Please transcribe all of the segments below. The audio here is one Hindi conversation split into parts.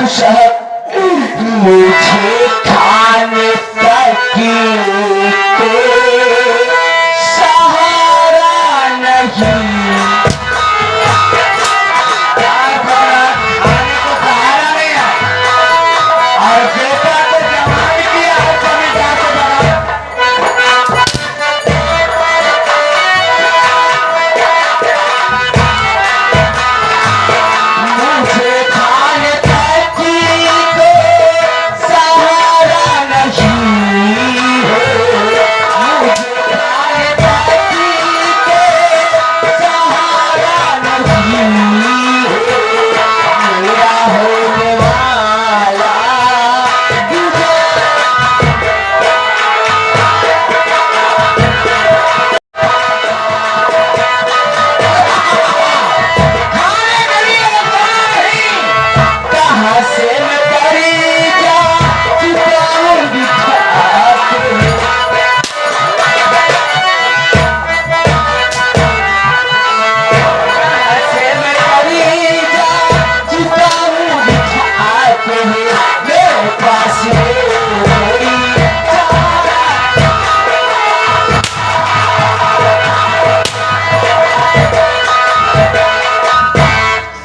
साहब मुझे खाने की सहारा नहीं।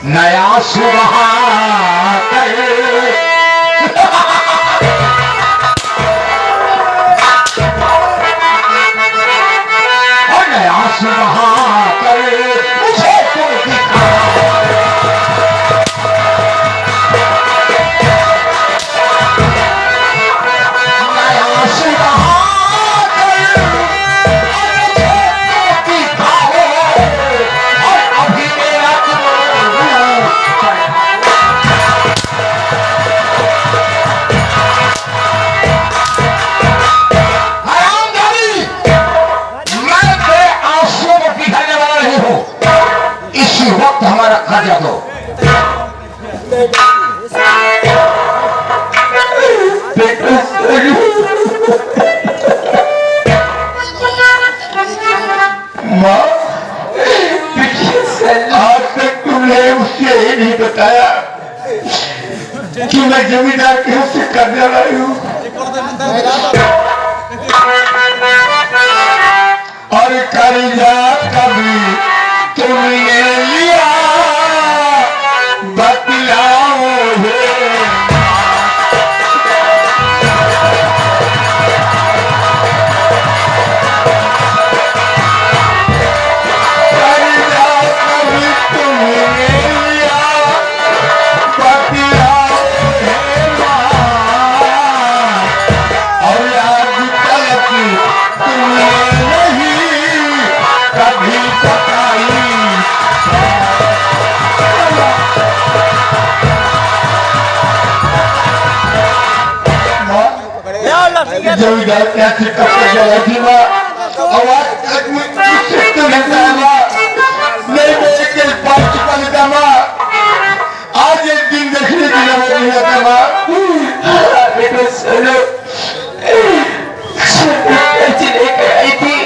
नया सुबह और नया सुबह मुझे तो दिखा। नया सुबह और अभी मेरा इसी वक्त हमारा खाजा दो। माँ आज तक तुमने उसे ही नहीं बताया कि मैं जमींदार के हिस्से करने वाली हूँ। और कर्जा कभी तुमने लिया बतलाओ कर्जा कभी तुमने लिया बतलाओ और आज तक तुमने नहीं कभी बताई। जमींदार कैसे कपड़े जला थी माँ आवाज तक मुझसे तो लगता है माँ नहीं मेरे के पास चुका लेता माँ आज एक दिन देखने की नजर नहीं आता माँ। बेटा सुनो कैसी लेकर आई थी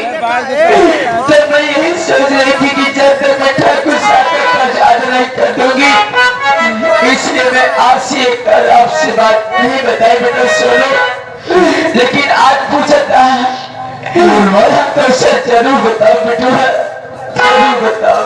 तब मैं यही सोच रही थी कि जब तक मैं ठाकुर साहब का याद नहीं कर दूंगी इसलिए मैं आपसे बात नहीं बताई। बेटा सुनो लेकिन आज पूछता है तो सच जरूर बताओ बेटा जरूर बताओ।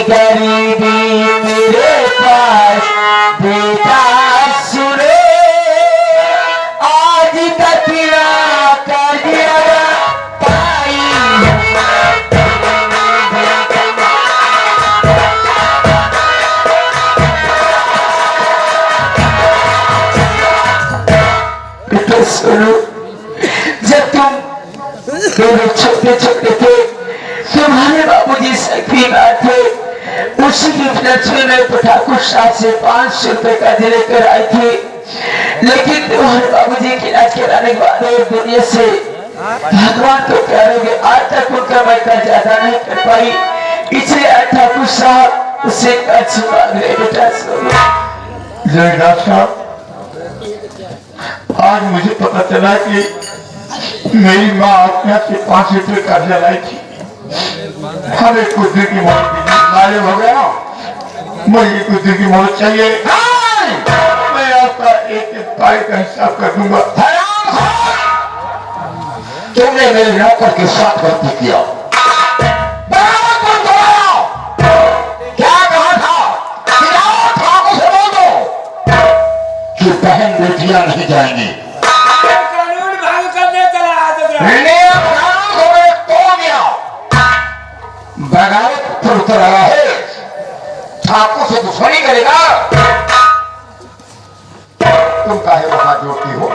गरीबी मेरे पास बेटा सुने आज तक कर दिया पाई। बेटा सुनो जब तुम दोनों छोटे छोटे थे तुम्हारे बाबूजी सखी थे उसी की उपलक्ष्य में ठाकुर साहब से 500 रुपए का लेकर आई थी। लेकिन तुम्हारे बाबूजी की इलाज कराने के बाद दुनिया से भगवान तो कह रहे कि आज तक उनका मैं कर्ज अदा नहीं कर पाई, इसलिए ठाकुर साहब उसे कर्ज मांग रहे। बेटा जयदास साहब, आज मुझे पता चला कि मेरी माँ आपके यहाँ से 5 रुपये कर्जा लाई थी। हमें कुछ दिन की मौत मालूम हो गया, मुझे कुछ दिन की मौत चाहिए। मैं आपका एक पाई का हिसाब कर दूंगा। तुमने मेरे नौकर के साथ गलती किया। क्या कहा था? ठाकुर से बोल दो कि बहन बेटियां नहीं जाएंगी। कानून भंग करने चला कानून को तोड़ दिया, बगावत पर उतर आया है, ठाकुर से दुश्मनी करेगा। तुम काहे वहां जोड़ती हो?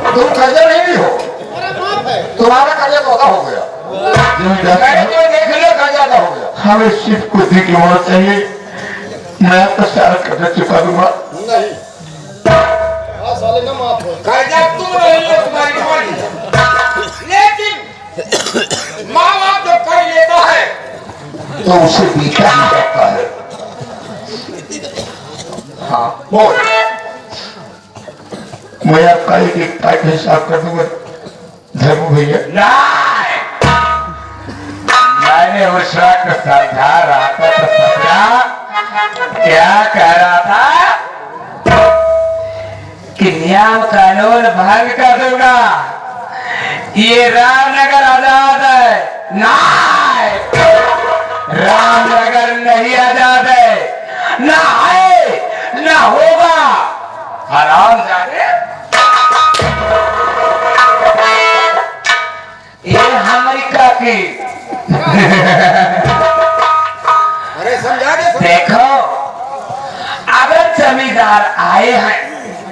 तुम कर्जा नहीं हो, तुम्हारा कर्जा तो हो गया। देख लो कर्जा हो गया। हमें सिर्फ कुछ दिन की मौत चाहिए, मैं आपका सारा कर्जा चुका दूंगा। नहीं, कर्जा तुम रही हो, तुम्हारी मर्जी, लेकिन माँ बाप जो कर लेता है तो उसे बीता ही जाता है। हाँ बोल। मैं आपका एक पाई का हिसाब कर दूंगा धर्म भैया। मैंने उस वक्त समझा रहा था तो समझा, क्या कह रहा था कि नियम कानून भंग कर दूंगा, ये रामनगर आजाद है। नहीं, रामनगर नहीं आजाद है, ना है ना होगा। हराम जाने ये हमारी काकी। अरे समझा दे। देखो, अगर जमींदार आए हैं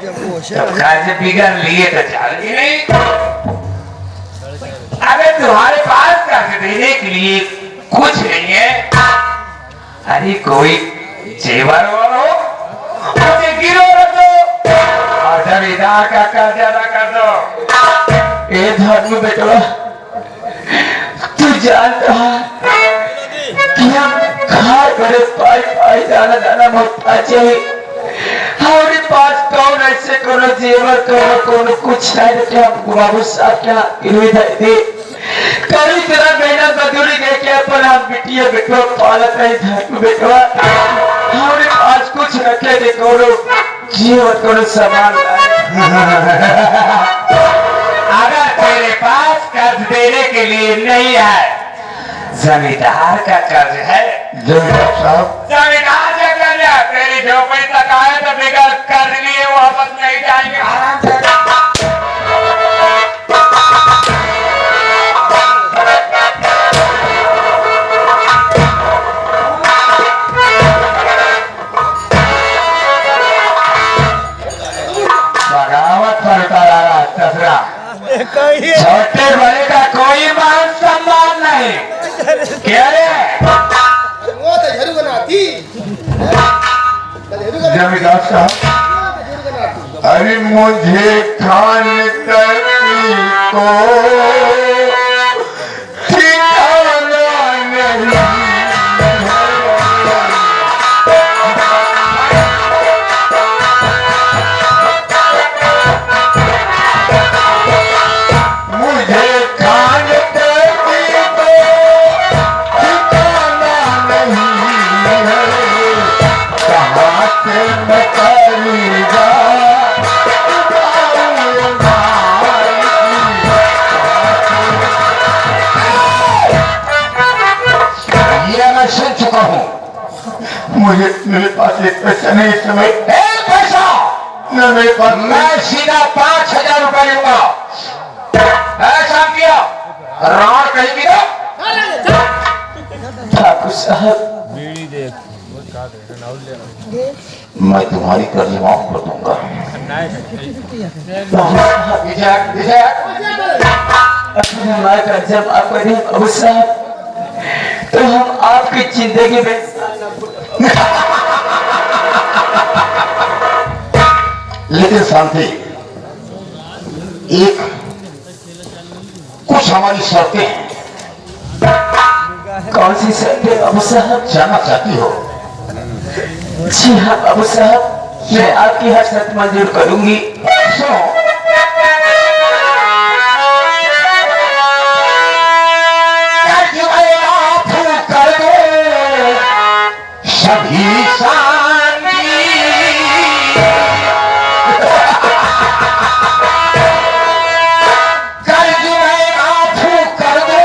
तो कर्ज बिगड़ लिए तो चलेगी नहीं। अगर तुम्हारे पास कर्ज देने के लिए कुछ नहीं है, अरे कोई जेवर वालो मुझे गिरो रख दो और जमींदार का कर्ज अदा कर दो। ए धर्म बेटवा, तू जानता है कि हम घर बड़े पाई पाई जाना जाना मोहताज चाहिए। हमारे पास कौन ऐसे कोनो जेवर कोनो कुछ नहीं कि हम बाबू साहब क्या गिरवी दे कई तरह मेहनत मजदूरी करके अपन हम बिटिया बेटवा पालत रही धर्म बेटवा। हमारे पास कुछ रखे थे कोनो जीवन कोनो सामान अगर तेरे पास कर्ज देने के लिए नहीं है, जमींदार का कर्ज है। जमींदार साहब, जमींदार से कर्ज है, तेरी झोपड़ी तक आए तो बिगड़ कर्ज लिए वापस नहीं जाएंगे। आराम से बगावत पर उतर आया ससुरा। छोटे बड़े का कोई मान सम्मान नहीं। क्या रे? जमींदार साहब, अरे मुझे खाने करनी को ठिकाना नहीं। मुझे खाने करनी को ठिकाना नहीं है। कहाँ से मैं करूँगा ये मैं सुन चुका हूँ। मुझे मेरे पास एक पैसा नहीं इस समय। एक पैसा न मेरे पास मैं सीधा 5,000 रुपए लूंगा। ऐसा किया रार कहीं भी ना। ठाकुर साहब, मैं तुम्हारी कर्ज माफ कर दूंगा। विजय विजय हमारा कर्जा माफ करिए बाबू साहब, तो हम आपकी जिंदगी में लेकिन शांति, एक कुछ हमारी शर्तें हैं। कौन सी शर्तें बाबू साहब? जाना चाहती हो? जी हाँ बाबू साहब, मैं आपकी हर शर्त मंजूर करूंगी। सुनो, कर दो सभी शांति, कर्ज में माफू कर दो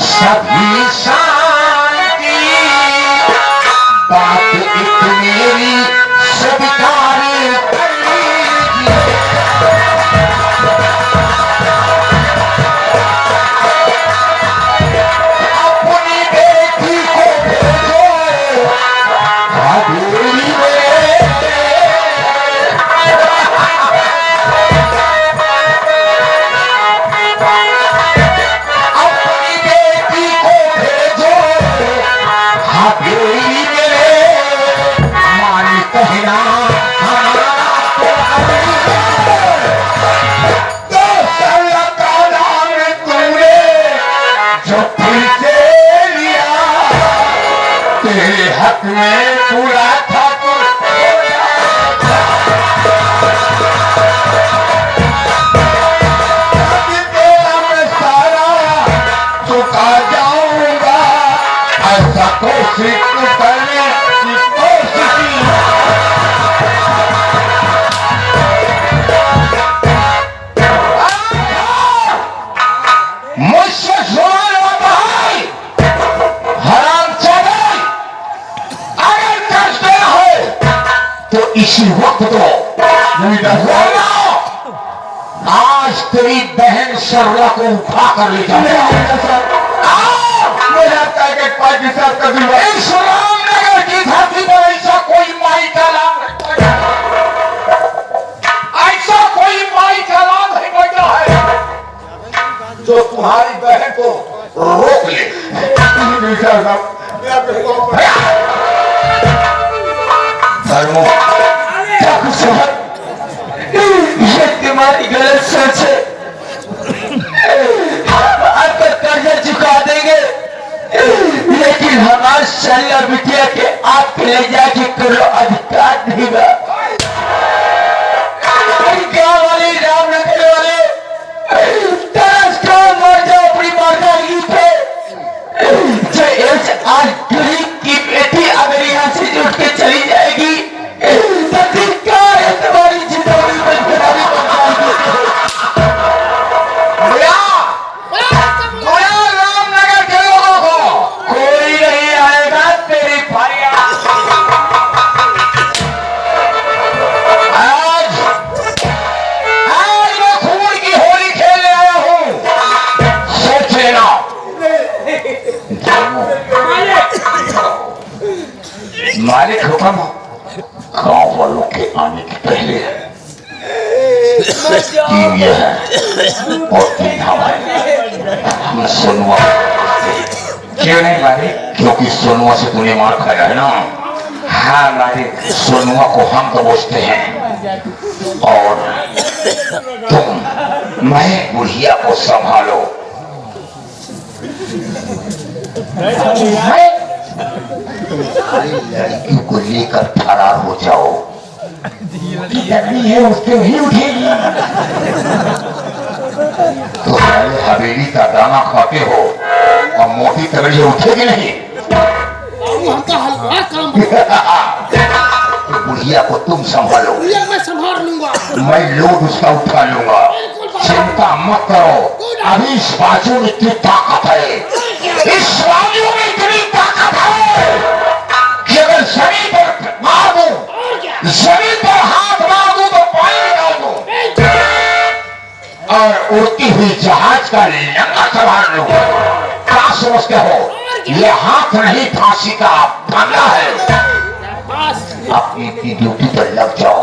सभी शांति, बात एक मेरी स्वीकार कर लीजिए। अपनी बेटी को भेजो हवेली में, अपनी बेटी को भेजो हवेली में, मान कहना हमारा तो अभी तो साला काला में तूने जो फिर से लिया, तेरे हक में पूरा था तो तेरा मैं सारा चुका जाऊंगा, ऐसा कोशिश करने की कोशिश मुझसे सुनो भाई, हराम चले, अगर कष्ट हो तो इसी वक्त दो। बोलो, आज तेरी बहन सरला को उठा कर ले जाऊंगा। इस रामनगर की धरती पर ऐसा कोई माई का लाभ नहीं, ऐसा कोई माई का लाभ नहीं बैठा है जो तुम्हारी बहन को रोक ले। बाबू साहब, ये तुम्हारी गलत सोच है। हम आपका कर्जा चुका देंगे, लेकिन हमारे शैला बिटिया के आपके ले जाके करो अधिकार नहीं बा। क्या वाले रामनगर वाले तरस को मर जाओ अपनी मर्दानगी पे। जो आज गरीब की बेटी अगर यहाँ से जुट के चली जाएगी तो धिक्कार है तुम्हारी जिंदगी में खराबी रामनगर के लोगों को कोई नहीं आएगा तेरी फरियाद। आज मैं खून की होली खेलने आया हूँ, सोच लेना। मालिक हुक्म गांव वालों के आने के पहले 3 ये है और 3 हम है। हम सोनुआ क्यों नहीं मालिक? क्योंकि सोनुआ से तूने मार खाया है ना। हाँ मालिक, सोनुआ को हम दबोचते हैं और तुम मैं बुढ़िया को संभालो। लड़की को लेकर फरार हो जाओ, लड़की है उसके ही उठेगी। तो सारे हवेली का दाना खाते हो और मोटी तरह से उठेगी नहीं। हमका हलवा काम तो बुढ़िया को तुम संभालो, ये मैं संभाल लूंगा। मैं लोड उसका उठा लूंगा। चिंता मत करो, अभी इस बाजू में इतनी ताकत है, इस बाजू में इतनी ताकत है कि अगर जमीन पर मार दूं, जमीन पर हाथ मार दूं तो पानी निकाल दूं और उड़ती हुई जहाज का लंगा संभाल लूं। क्या समझते हो? ये हाथ नहीं, फांसी का फंदा है। अपनी ड्यूटी पर लग जाओ।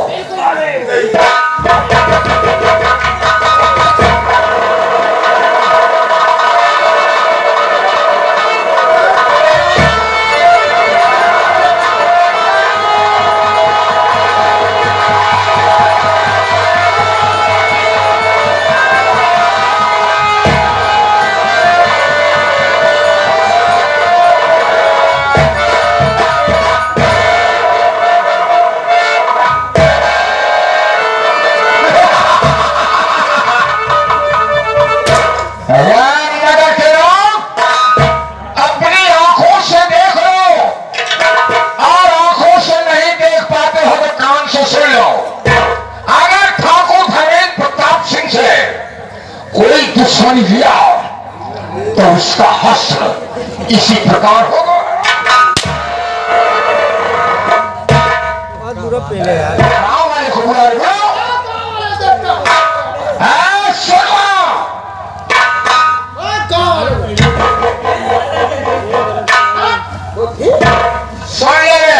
कोई दुश्मनी लिया तो उसका हश्र इसी प्रकार होगा। गाँव वाले को बुला रहे हो? हाँ, सुनो। सुन ले,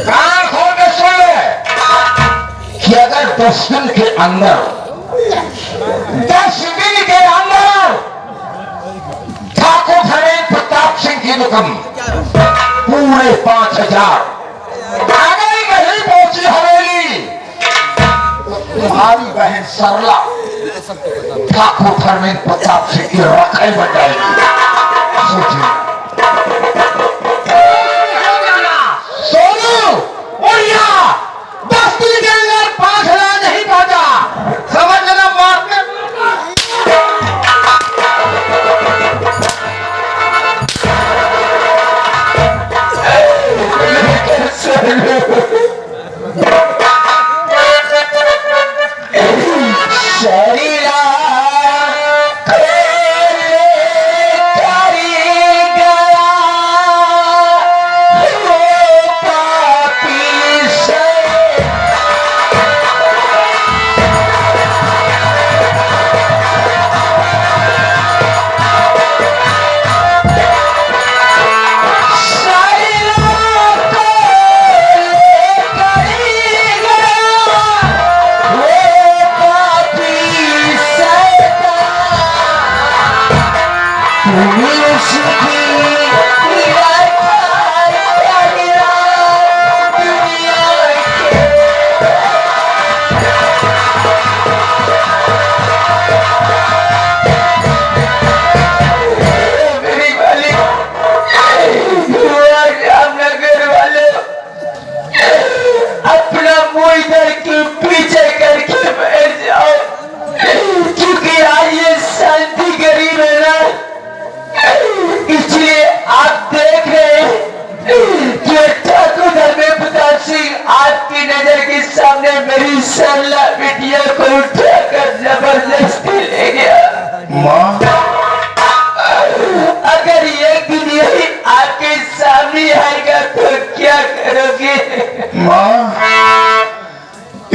कान खोल के सुन ले कि अगर 10 दिन के अंदर 10 दिन के अंदर ठाकुर धर्मेंद्र प्रताप सिंह की रकम पूरे 5,000 अगर नहीं पहुंची हवेली, तुम्हारी बहन सरला ठाकुर धर्मेंद्र प्रताप सिंह की रखल बन जाएगी। सोचिए, सोनू उड़िया 10 दिन के अंदर 5,000 नहीं पहुंचा, समझ लेना बात में।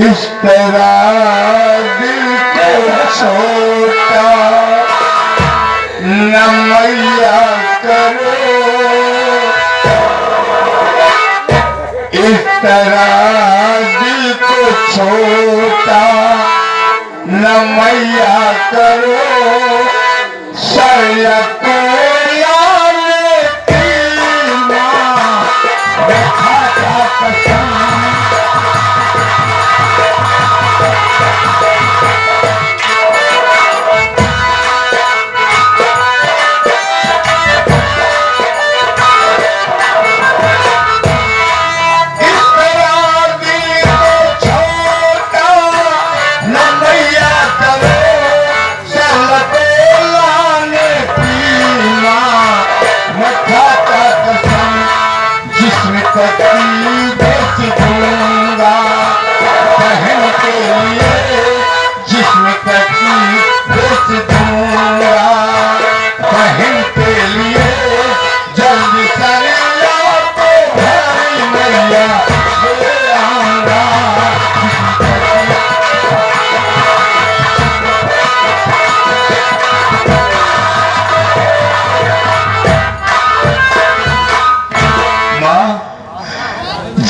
इस तरह दिल को छोटा न मैया करो, इस तरह दिल को छोटा न मैया करो, सया को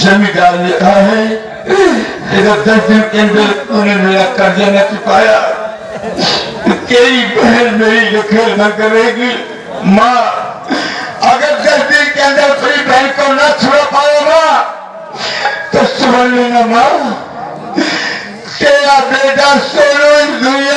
जमींदार लिखा है, अगर 10 दिन के अंदर तूने मेरा कर्जा न चुकाया तो तेरी बहन मेरी लखेल न करेगी। माँ, अगर 10 दिन के अंदर तेरी बहन को न छुड़ा पाएगा तो समझ लेना माँ, तेरा बेटा सोनू इस दुनिया